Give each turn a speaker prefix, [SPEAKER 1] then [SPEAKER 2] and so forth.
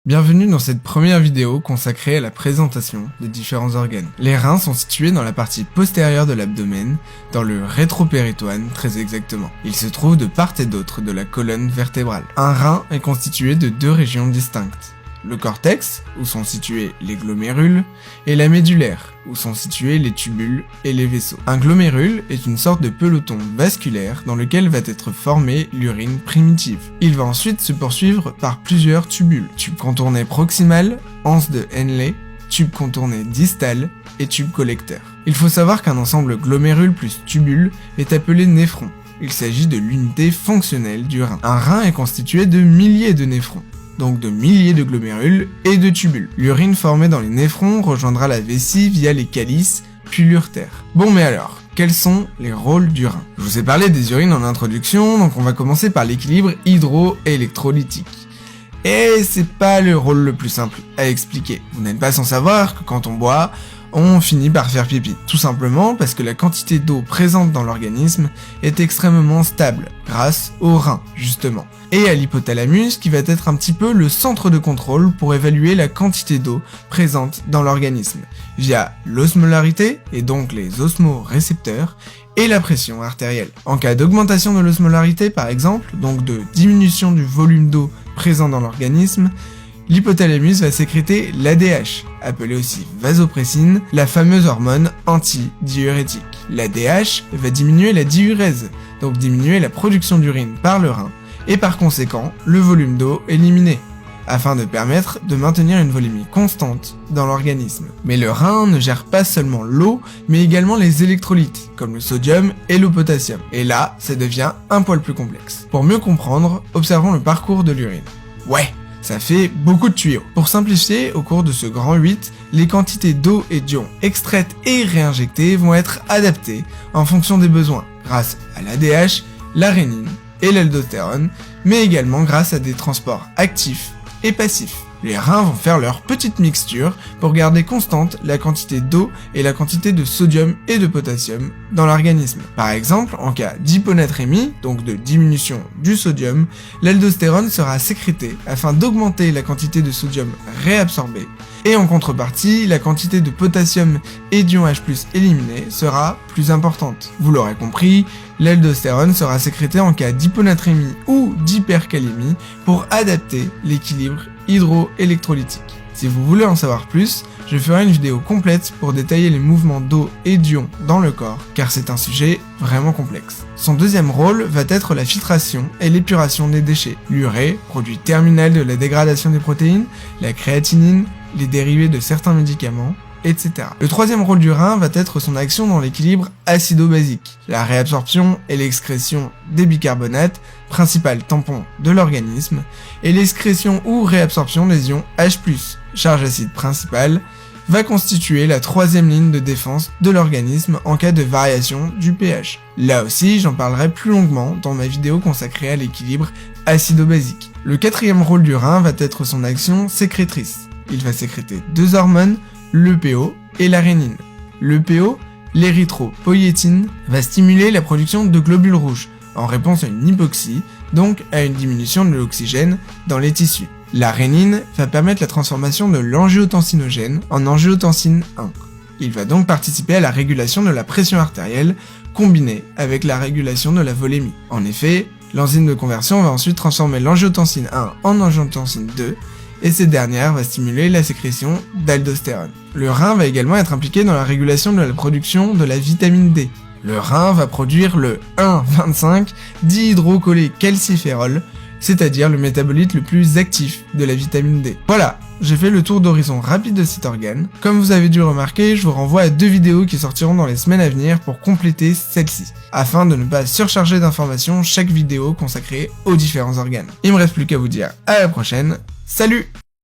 [SPEAKER 1] Bienvenue dans cette première vidéo consacrée à la présentation des différents organes. Les reins sont situés dans la partie postérieure de l'abdomen, dans le rétropéritoine très exactement. Ils se trouvent de part et d'autre de la colonne vertébrale. Un rein est constitué de deux régions distinctes. Le cortex, où sont situés les glomérules, et la médullaire, où sont situés les tubules et les vaisseaux. Un glomérule est une sorte de peloton vasculaire dans lequel va être formée l'urine primitive. Il va ensuite se poursuivre par plusieurs tubules. Tube contourné proximal, anse de Henle, tube contourné distal et tube collecteur. Il faut savoir qu'un ensemble glomérule plus tubule est appelé néphron. Il s'agit de l'unité fonctionnelle du rein. Un rein est constitué de milliers de néphrons, donc de milliers de glomérules et de tubules. L'urine formée dans les néphrons rejoindra la vessie via les calices, puis l'urtère. Bon mais alors, quels sont les rôles du rein? Je vous ai parlé des urines en introduction, donc on va commencer par l'équilibre hydro-électrolytique. Et c'est pas le rôle le plus simple à expliquer. Vous n'êtes pas sans savoir que quand on boit, on finit par faire pipi. Tout simplement parce que la quantité d'eau présente dans l'organisme est extrêmement stable, grâce au rein, justement. Et à l'hypothalamus qui va être un petit peu le centre de contrôle pour évaluer la quantité d'eau présente dans l'organisme, via l'osmolarité, et donc les osmorécepteurs, et la pression artérielle. En cas d'augmentation de l'osmolarité par exemple, donc de diminution du volume d'eau présent dans l'organisme, l'hypothalamus va sécréter l'ADH, appelée aussi vasopressine, la fameuse hormone antidiurétique. L'ADH va diminuer la diurèse, donc diminuer la production d'urine par le rein, et par conséquent, le volume d'eau éliminé, afin de permettre de maintenir une volémie constante dans l'organisme. Mais le rein ne gère pas seulement l'eau, mais également les électrolytes, comme le sodium et le potassium. Et là, ça devient un poil plus complexe. Pour mieux comprendre, observons le parcours de l'urine. Ouais, ça fait beaucoup de tuyaux. Pour simplifier, au cours de ce grand 8, les quantités d'eau et d'ions extraites et réinjectées vont être adaptées en fonction des besoins, grâce à l'ADH, la rénine et l'aldostérone, mais également grâce à des transports actifs et passifs. Les reins vont faire leur petite mixture pour garder constante la quantité d'eau et la quantité de sodium et de potassium dans l'organisme. Par exemple, en cas d'hyponatrémie, donc de diminution du sodium, l'aldostérone sera sécrétée afin d'augmenter la quantité de sodium réabsorbée, et en contrepartie, la quantité de potassium et d'ion H+ éliminés sera plus importante. Vous l'aurez compris, l'aldostérone sera sécrétée en cas d'hyponatrémie ou d'hypercalémie pour adapter l'équilibre hydroélectrolytique. Si vous voulez en savoir plus, je ferai une vidéo complète pour détailler les mouvements d'eau et d'ion dans le corps, car c'est un sujet vraiment complexe. Son deuxième rôle va être la filtration et l'épuration des déchets. L'urée, produit terminal de la dégradation des protéines, la créatinine, les dérivés de certains médicaments, etc. Le troisième rôle du rein va être son action dans l'équilibre acido-basique, la réabsorption et l'excrétion des bicarbonates, principal tampon de l'organisme, et l'excrétion ou réabsorption des ions H+, charge acide principale, va constituer la troisième ligne de défense de l'organisme en cas de variation du pH. Là aussi, j'en parlerai plus longuement dans ma vidéo consacrée à l'équilibre acido-basique. Le quatrième rôle du rein va être son action sécrétrice. Il va sécréter deux hormones, l'EPO et la rénine. L'EPO, l'érythropoïétine, va stimuler la production de globules rouges, en réponse à une hypoxie, donc à une diminution de l'oxygène dans les tissus. La rénine va permettre la transformation de l'angiotensinogène en angiotensine 1. Il va donc participer à la régulation de la pression artérielle, combinée avec la régulation de la volémie. En effet, l'enzyme de conversion va ensuite transformer l'angiotensine 1 en angiotensine 2, et cette dernière va stimuler la sécrétion d'aldostérone. Le rein va également être impliqué dans la régulation de la production de la vitamine D. Le rein va produire le 1,25-dihydrocolé-calciférol, c'est-à-dire le métabolite le plus actif de la vitamine D. Voilà, j'ai fait le tour d'horizon rapide de cet organe. Comme vous avez dû remarquer, je vous renvoie à 2 vidéos qui sortiront dans les semaines à venir pour compléter celle-ci, afin de ne pas surcharger d'informations chaque vidéo consacrée aux différents organes. Il me reste plus qu'à vous dire à la prochaine, salut!